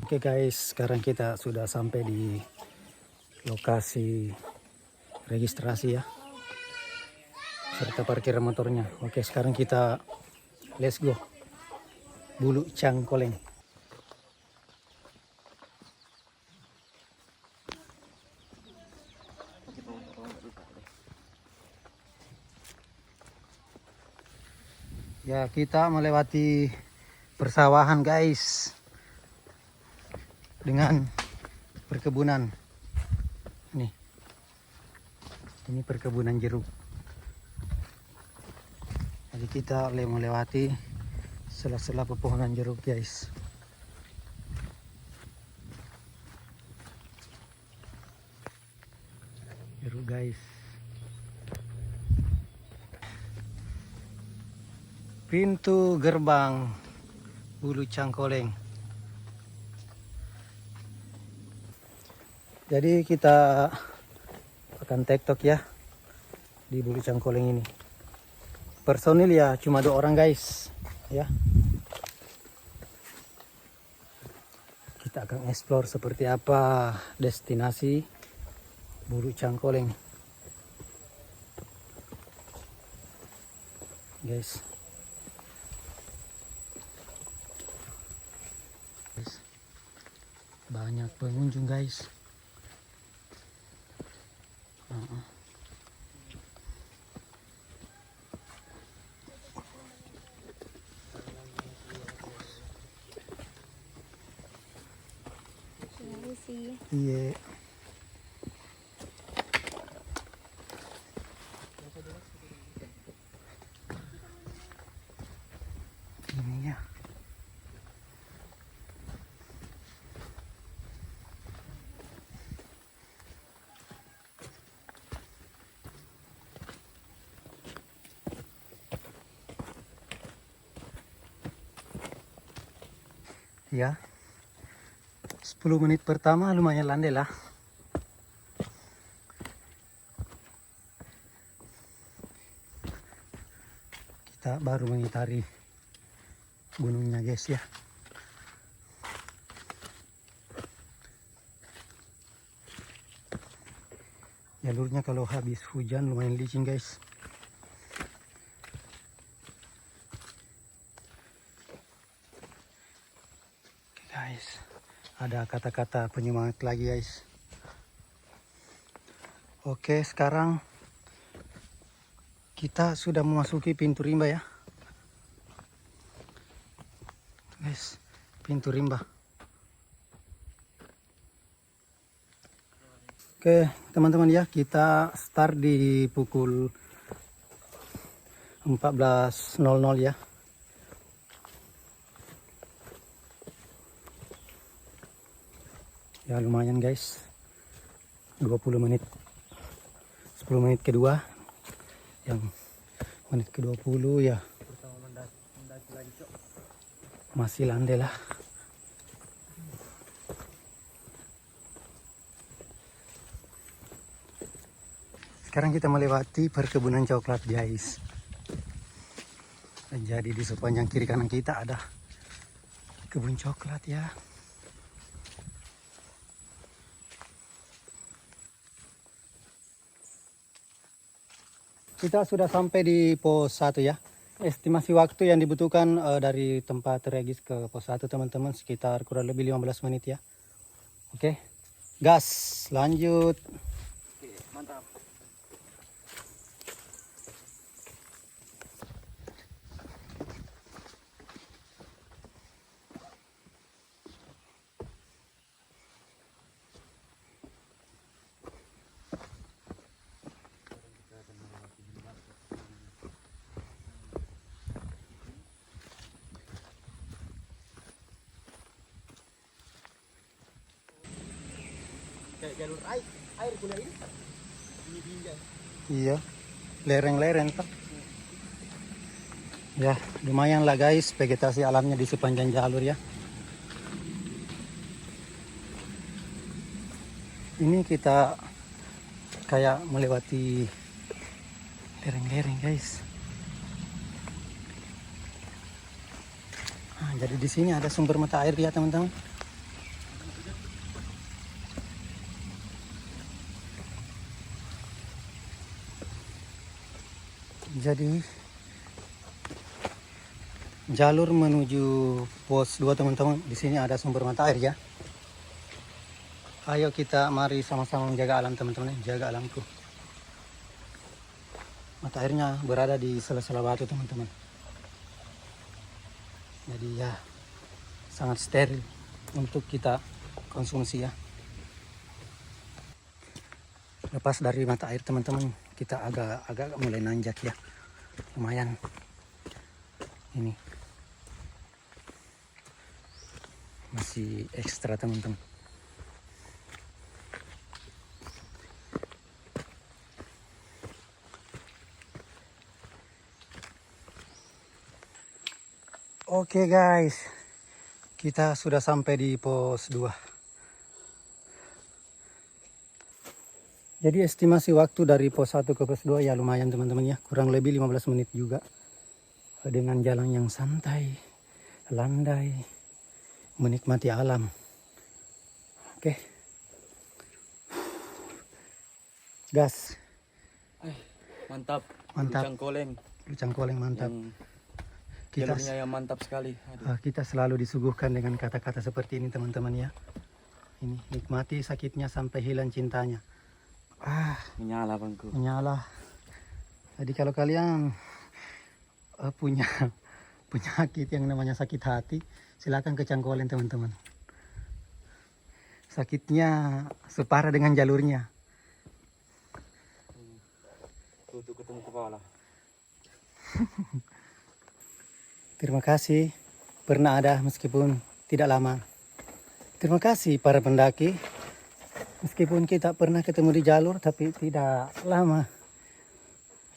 Oke guys, sekarang kita sudah sampai di lokasi registrasi ya, serta parkir motornya. Oke, sekarang kita let's go. Bulu Cangkoleng. Ya, kita melewati persawahan guys, dengan perkebunan. Ini perkebunan jeruk. Jadi kita melewati sela-sela pepohonan jeruk guys. Jeruk guys. Pintu gerbang Bulu Cangkoleng. Jadi kita akan TikTok ya di Bulu Cangkoleng ini. Personil ya cuma 2 orang guys ya. Kita akan explore seperti apa destinasi Bulu Cangkoleng guys. Banyak pengunjung guys. Iya. Ini ya. Ya. 10 menit pertama lumayan landai lah. Kita baru mengitari gunungnya guys ya. Jalurnya kalau habis hujan lumayan licin guys. Oke guys, ada kata-kata penyemangat lagi guys. Oke, sekarang kita sudah memasuki pintu rimba ya guys, pintu rimba. Oke teman-teman ya, kita start di pukul 14.00 ya. Ya lumayan guys, 20 menit, 10 menit kedua, yang menit ke-20 ya masih landai lah. Sekarang kita melewati perkebunan coklat guys. Jadi di sepanjang kiri kanan kita ada kebun coklat ya. Kita sudah sampai di pos 1 ya. Estimasi waktu yang dibutuhkan dari tempat regis ke pos 1 teman-teman sekitar kurang lebih 15 menit ya. Oke, gas, lanjut. Oke, mantap. Kayak jalur air kuliah ini. Iya, lereng-lereng kan. Ya, lumayan lah guys vegetasi alamnya di sepanjang jalur ya. Ini kita kayak melewati lereng-lereng guys. Nah, jadi di sini ada sumber mata air ya teman-teman. Jadi jalur menuju pos 2 teman-teman. Di sini ada sumber mata air ya. Ayo kita mari sama-sama menjaga alam teman-teman, jaga alamku. Mata airnya berada di sela-sela batu teman-teman. Jadi ya sangat steril untuk kita konsumsi ya. Lepas dari mata air teman-teman, kita agak mulai nanjak ya. Lumayan. Ini masih ekstra teman-teman. Oke guys, kita sudah sampai di pos 2. Jadi estimasi waktu dari pos 1 ke pos 2 ya lumayan teman-teman ya. Kurang lebih 15 menit juga. Dengan jalan yang santai, landai, menikmati alam. Oke. Gas. Mantap. Mantap. Lucang koleng mantap. Jalurnya yang mantap sekali. Kita selalu disuguhkan dengan kata-kata seperti ini teman-teman ya. Ini nikmati sakitnya sampai hilang cintanya. Menyala bangku. Menyala. Jadi kalau kalian punya penyakit yang namanya sakit hati, silakan ke Cangkolen teman-teman. Sakitnya separah dengan jalurnya. Tuh ketemu kepala. Terima kasih pernah ada meskipun tidak lama. Terima kasih para pendaki. Meskipun kita pernah ketemu di jalur tapi tidak lama.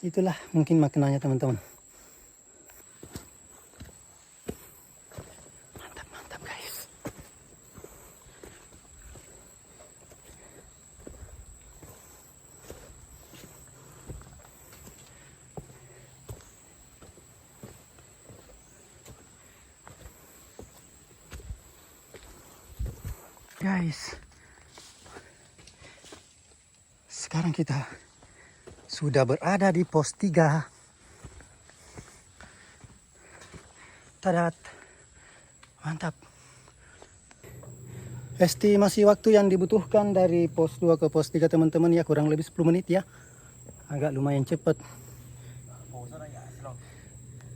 Itulah mungkin maknanya teman-teman. Mantap guys. Guys, sekarang kita sudah berada di pos 3. Tadat, mantap. Estimasi waktu yang dibutuhkan dari pos 2 ke pos 3 teman-teman ya kurang lebih 10 menit ya. Agak lumayan cepat.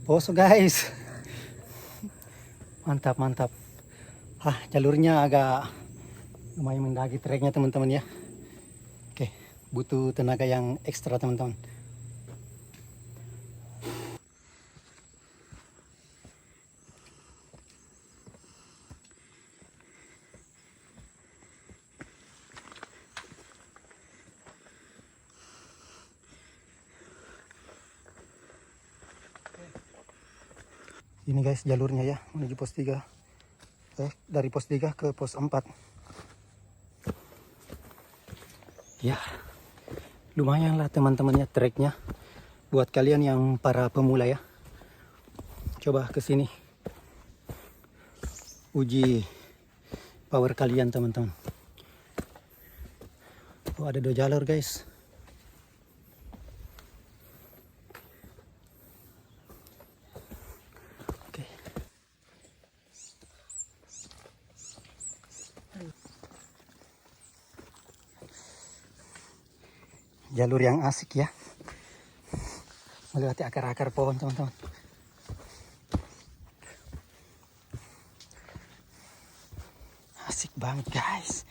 Poso guys. Mantap. Jalurnya agak lumayan mendaki treknya teman-teman ya. Oke, butuh tenaga yang ekstra teman-teman. Ini guys jalurnya ya menuju pos 3. Dari pos 3 ke pos 4. Ya, lumayan lah teman-teman ya treknya. Buat kalian yang para pemula ya. Coba ke sini. Uji power kalian teman-teman. Ada 2 jalur guys. Oke. Jalur yang asik ya. Melewati akar-akar pohon teman-teman. Asik banget guys.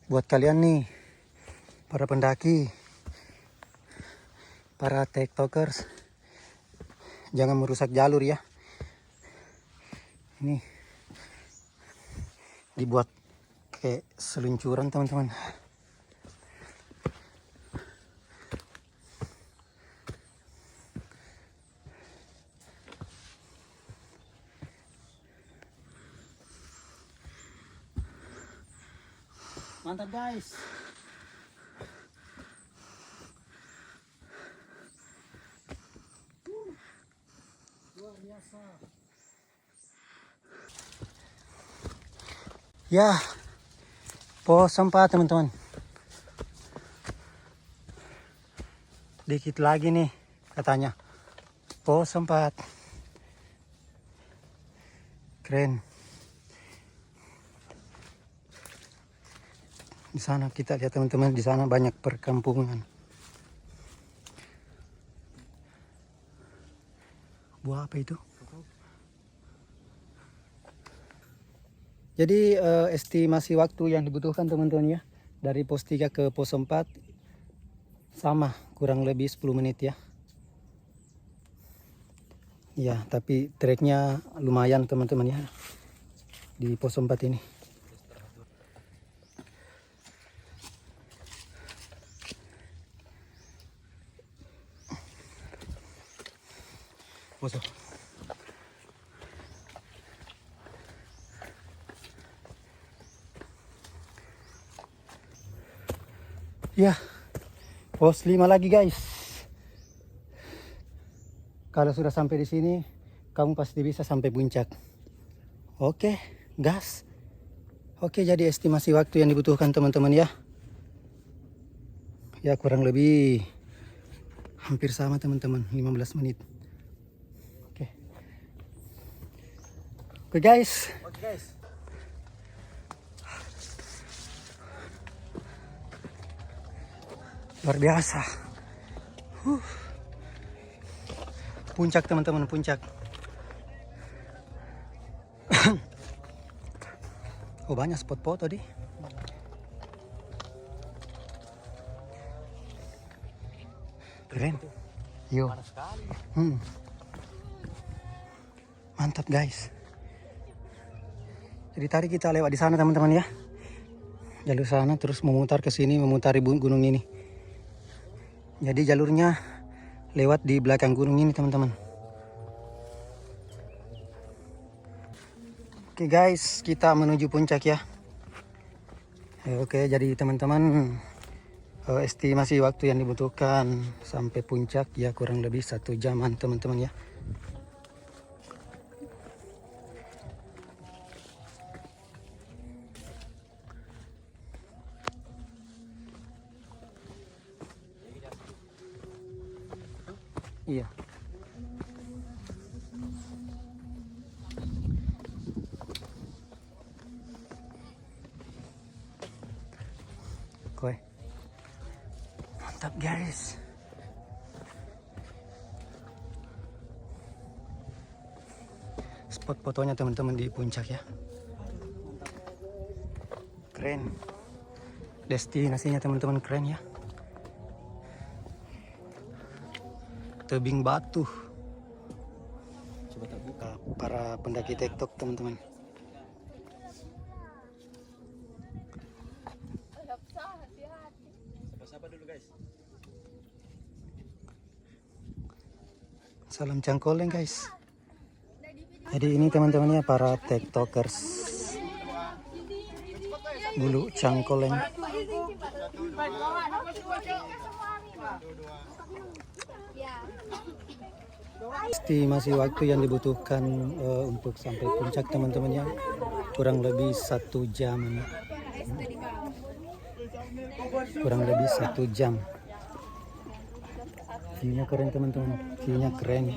Buat kalian nih, para pendaki, para tiktokers, jangan merusak jalur ya. Ini dibuat kayak seluncuran teman-teman. Mantap guys. Luar biasa. Ya, pos 4 teman-teman. Dikit lagi nih katanya. Pos 4. Keren. Di sana kita lihat teman-teman, di sana banyak perkampungan. Buah apa itu? Jadi estimasi waktu yang dibutuhkan teman-teman ya, dari pos 3 ke pos 4 sama, kurang lebih 10 menit ya. Ya, tapi treknya lumayan teman-teman ya di pos 4 ini. Pos. Ya, pos 5 lagi guys. Kalau sudah sampai di sini, kamu pasti bisa sampai puncak. Oke, gas. Oke, jadi estimasi waktu yang dibutuhkan teman-teman ya. Ya, kurang lebih hampir sama teman-teman, 15 menit. Oke. Oke guys. Oke guys. Luar biasa. Puncak teman-teman, puncak. Oh, banyak spot foto di. Keren. Yo. Mantap guys. Jadi tadi kita lewat di sana teman-teman ya. Jalur sana terus memutar ke sini, memutari gunung ini. Jadi jalurnya lewat di belakang gunung ini teman-teman. Oke guys, kita menuju puncak ya. Oke, jadi teman-teman, estimasi waktu yang dibutuhkan sampai puncak ya kurang lebih 1 jaman teman-teman ya. Iya. Oke. Mantap guys. Spot fotonya teman-teman di puncak ya. Keren. Destinasinya teman-teman keren ya. Tebing batu. Coba tak buka. Para pendaki TikTok teman-teman. Sapa-sapa dulu guys. Salam Cangkoleng guys. Jadi ini teman-teman ya para TikTokers bulu Cangkoleng. Estimasi waktu yang dibutuhkan untuk sampai puncak teman-teman ya kurang lebih 1 jam. Kurang lebih 1 jam. View-nya keren teman-teman. View-nya keren.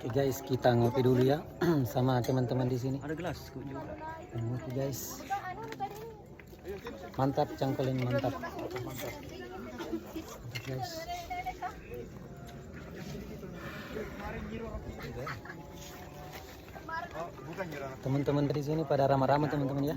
Oke guys, kita ngopi dulu ya sama teman-teman di sini. Ada gelas juga. Oke guys. Mantap cangkolen, mantap. Mantap guys. Teman-teman di sini pada ramah-ramah teman-teman ya.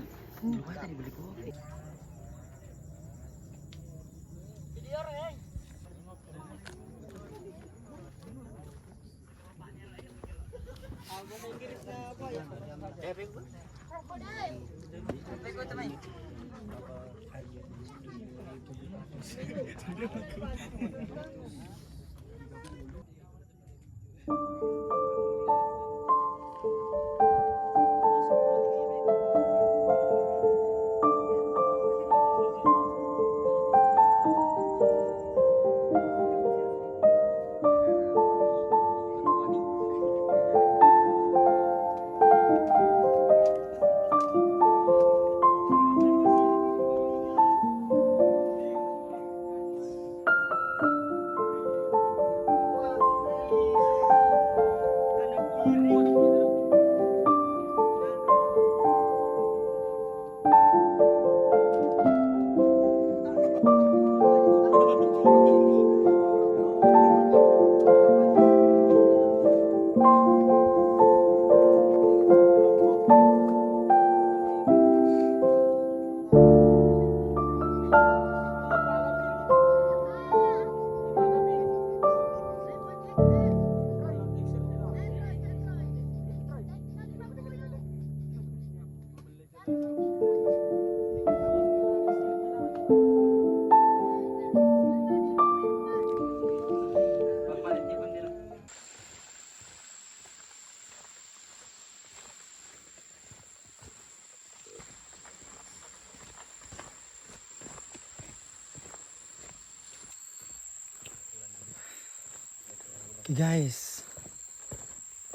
Oke guys,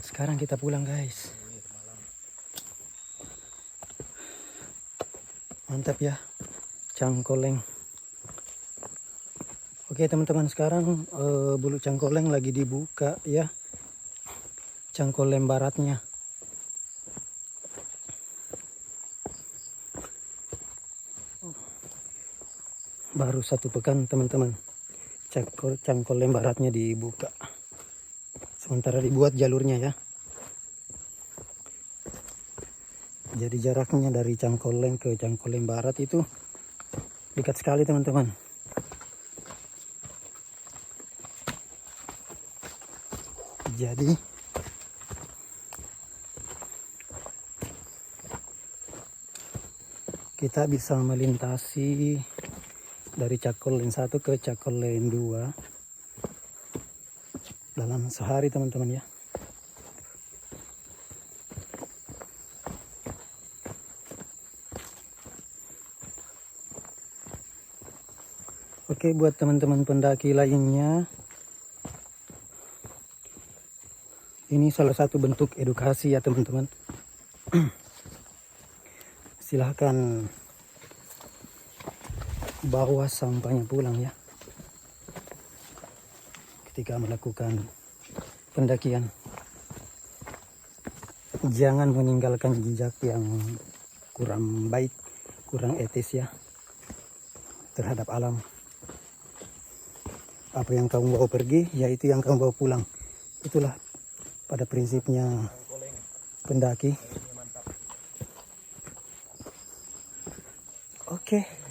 sekarang kita pulang guys. Mantap ya, cangkoleng. Oke teman-teman, sekarang bulu cangkoleng lagi dibuka ya, cangkoleng baratnya. Baru 1 pekan teman-teman, cangkoleng baratnya dibuka. Sementara dibuat jalurnya ya. Jadi jaraknya dari Cangkoleng ke Cangkoleng Barat itu dekat sekali teman-teman. Jadi kita bisa melintasi dari Cangkoleng 1 ke Cangkoleng 2 dalam sehari teman-teman ya. Oke, buat teman-teman pendaki lainnya, ini salah satu bentuk edukasi ya teman-teman. Silahkan bawa sampahnya pulang ya ketika melakukan pendakian. Jangan meninggalkan jejak yang kurang baik, kurang etis ya terhadap alam. Apa yang kamu bawa pergi, yaitu yang kamu bawa pulang. Itulah pada prinsipnya pendaki. Oke.